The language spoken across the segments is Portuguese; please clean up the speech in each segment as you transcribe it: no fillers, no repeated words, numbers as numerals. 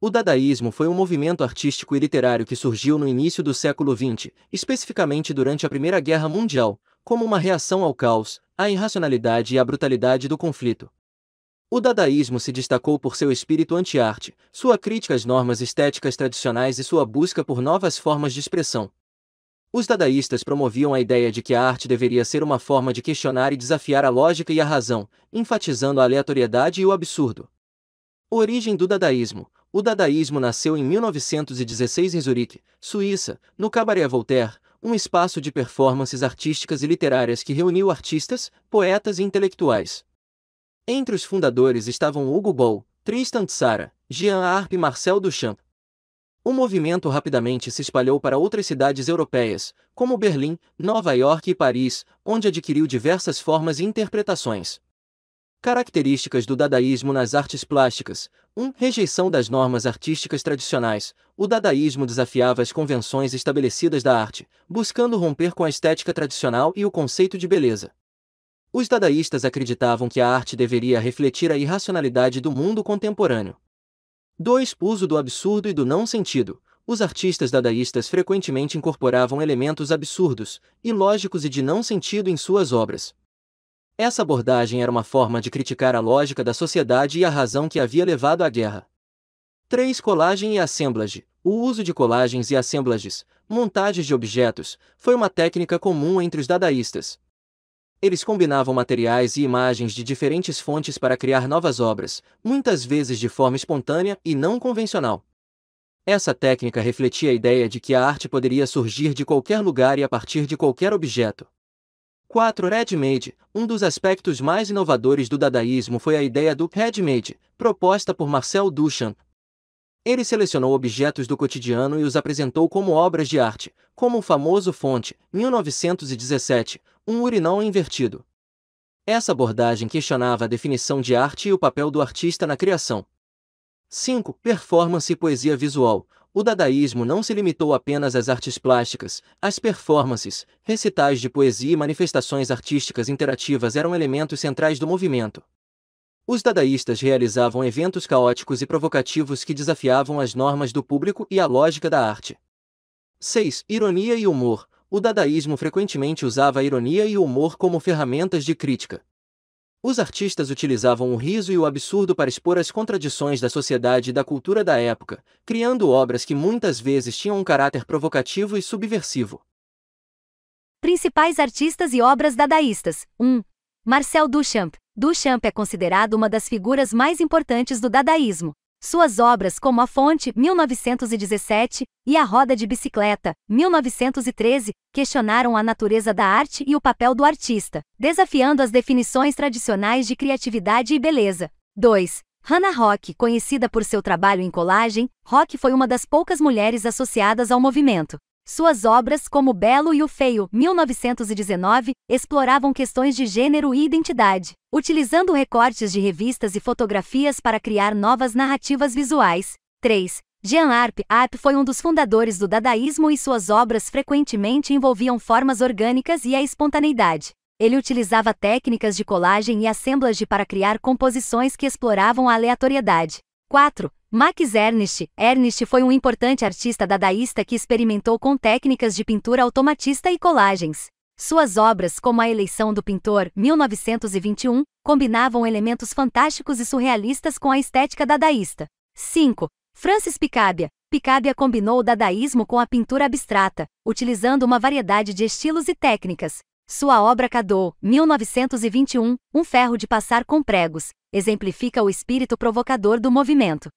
O dadaísmo foi um movimento artístico e literário que surgiu no início do século XX, especificamente durante a Primeira Guerra Mundial, como uma reação ao caos, à irracionalidade e à brutalidade do conflito. O dadaísmo se destacou por seu espírito anti-arte, sua crítica às normas estéticas tradicionais e sua busca por novas formas de expressão. Os dadaístas promoviam a ideia de que a arte deveria ser uma forma de questionar e desafiar a lógica e a razão, enfatizando a aleatoriedade e o absurdo. Origem do dadaísmo. O dadaísmo nasceu em 1916 em Zurique, Suíça, no Cabaret Voltaire, um espaço de performances artísticas e literárias que reuniu artistas, poetas e intelectuais. Entre os fundadores estavam Hugo Boll, Tristan Tzara, Jean Arp e Marcel Duchamp. O movimento rapidamente se espalhou para outras cidades europeias, como Berlim, Nova York e Paris, onde adquiriu diversas formas e interpretações. Características do dadaísmo nas artes plásticas. 1. Rejeição das normas artísticas tradicionais. O dadaísmo desafiava as convenções estabelecidas da arte, buscando romper com a estética tradicional e o conceito de beleza. Os dadaístas acreditavam que a arte deveria refletir a irracionalidade do mundo contemporâneo. 2. Uso do absurdo e do não-sentido. Os artistas dadaístas frequentemente incorporavam elementos absurdos, ilógicos e de não-sentido em suas obras. Essa abordagem era uma forma de criticar a lógica da sociedade e a razão que havia levado à guerra. 3. Colagem e assemblage. O uso de colagens e assemblages, montagens de objetos, foi uma técnica comum entre os dadaístas. Eles combinavam materiais e imagens de diferentes fontes para criar novas obras, muitas vezes de forma espontânea e não convencional. Essa técnica refletia a ideia de que a arte poderia surgir de qualquer lugar e a partir de qualquer objeto. 4. Ready-made. Um dos aspectos mais inovadores do dadaísmo foi a ideia do ready-made, proposta por Marcel Duchamp. Ele selecionou objetos do cotidiano e os apresentou como obras de arte, como o famoso Fonte, 1917, um urinol invertido. Essa abordagem questionava a definição de arte e o papel do artista na criação. 5. Performance e poesia visual. O dadaísmo não se limitou apenas às artes plásticas, as performances, recitais de poesia e manifestações artísticas interativas eram elementos centrais do movimento. Os dadaístas realizavam eventos caóticos e provocativos que desafiavam as normas do público e a lógica da arte. 6. Ironia e humor. O dadaísmo frequentemente usava a ironia e o humor como ferramentas de crítica. Os artistas utilizavam o riso e o absurdo para expor as contradições da sociedade e da cultura da época, criando obras que muitas vezes tinham um caráter provocativo e subversivo. Principais artistas e obras dadaístas. 1. Marcel Duchamp. Duchamp é considerado uma das figuras mais importantes do dadaísmo. Suas obras como A Fonte, 1917, e A Roda de Bicicleta, 1913, questionaram a natureza da arte e o papel do artista, desafiando as definições tradicionais de criatividade e beleza. 2. Hannah Rock, conhecida por seu trabalho em colagem, Rock foi uma das poucas mulheres associadas ao movimento. Suas obras como O Belo e o Feio, 1919, exploravam questões de gênero e identidade, utilizando recortes de revistas e fotografias para criar novas narrativas visuais. 3. Jean Arp. Arp foi um dos fundadores do dadaísmo e suas obras frequentemente envolviam formas orgânicas e a espontaneidade. Ele utilizava técnicas de colagem e assemblage para criar composições que exploravam a aleatoriedade. 4. Max Ernst. Ernst foi um importante artista dadaísta que experimentou com técnicas de pintura automatista e colagens. Suas obras, como A Eleição do Pintor, 1921, combinavam elementos fantásticos e surrealistas com a estética dadaísta. 5. Francis Picabia. Picabia combinou o dadaísmo com a pintura abstrata, utilizando uma variedade de estilos e técnicas. Sua obra Cadeau, 1921, Um Ferro de Passar com Pregos, exemplifica o espírito provocador do movimento.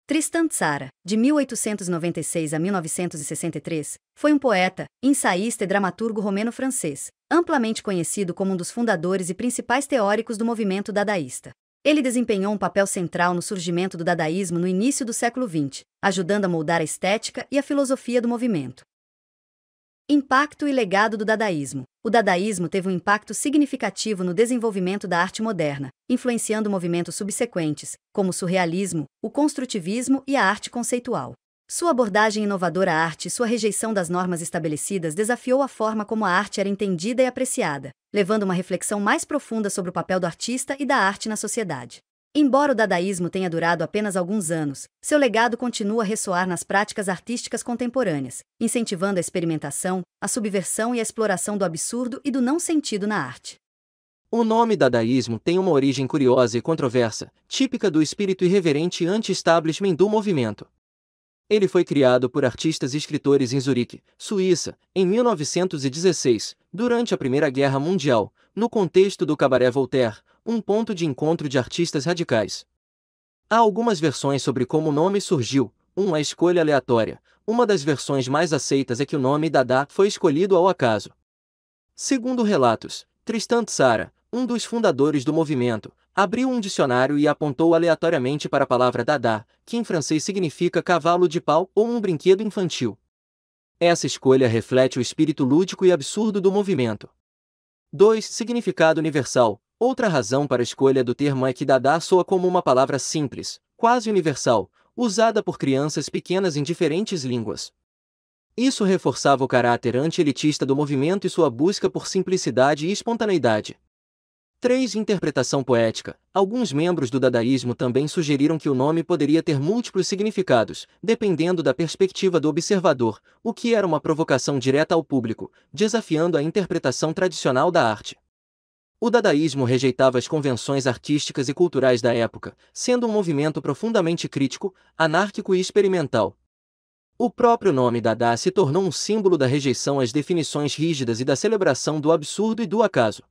Tristan Tzara, de 1896 a 1963, foi um poeta, ensaísta e dramaturgo romeno-francês, amplamente conhecido como um dos fundadores e principais teóricos do movimento dadaísta. Ele desempenhou um papel central no surgimento do dadaísmo no início do século XX, ajudando a moldar a estética e a filosofia do movimento. Impacto e legado do dadaísmo. O dadaísmo teve um impacto significativo no desenvolvimento da arte moderna, influenciando movimentos subsequentes, como o surrealismo, o construtivismo e a arte conceitual. Sua abordagem inovadora à arte e sua rejeição das normas estabelecidas desafiou a forma como a arte era entendida e apreciada, levando uma reflexão mais profunda sobre o papel do artista e da arte na sociedade. Embora o dadaísmo tenha durado apenas alguns anos, seu legado continua a ressoar nas práticas artísticas contemporâneas, incentivando a experimentação, a subversão e a exploração do absurdo e do não sentido na arte. O nome dadaísmo tem uma origem curiosa e controversa, típica do espírito irreverente e anti-establishment do movimento. Ele foi criado por artistas e escritores em Zurique, Suíça, em 1916, durante a Primeira Guerra Mundial, no contexto do Cabaret Voltaire, um ponto de encontro de artistas radicais. Há algumas versões sobre como o nome surgiu, a escolha aleatória. Uma das versões mais aceitas é que o nome Dada foi escolhido ao acaso. Segundo relatos, Tristan Tzara, um dos fundadores do movimento, abriu um dicionário e apontou aleatoriamente para a palavra Dada, que em francês significa cavalo de pau ou um brinquedo infantil. Essa escolha reflete o espírito lúdico e absurdo do movimento. 2. Significado universal. Outra razão para a escolha do termo é que Dada soa como uma palavra simples, quase universal, usada por crianças pequenas em diferentes línguas. Isso reforçava o caráter anti-elitista do movimento e sua busca por simplicidade e espontaneidade. 3. Interpretação poética. Alguns membros do dadaísmo também sugeriram que o nome poderia ter múltiplos significados, dependendo da perspectiva do observador, o que era uma provocação direta ao público, desafiando a interpretação tradicional da arte. O dadaísmo rejeitava as convenções artísticas e culturais da época, sendo um movimento profundamente crítico, anárquico e experimental. O próprio nome Dada se tornou um símbolo da rejeição às definições rígidas e da celebração do absurdo e do acaso.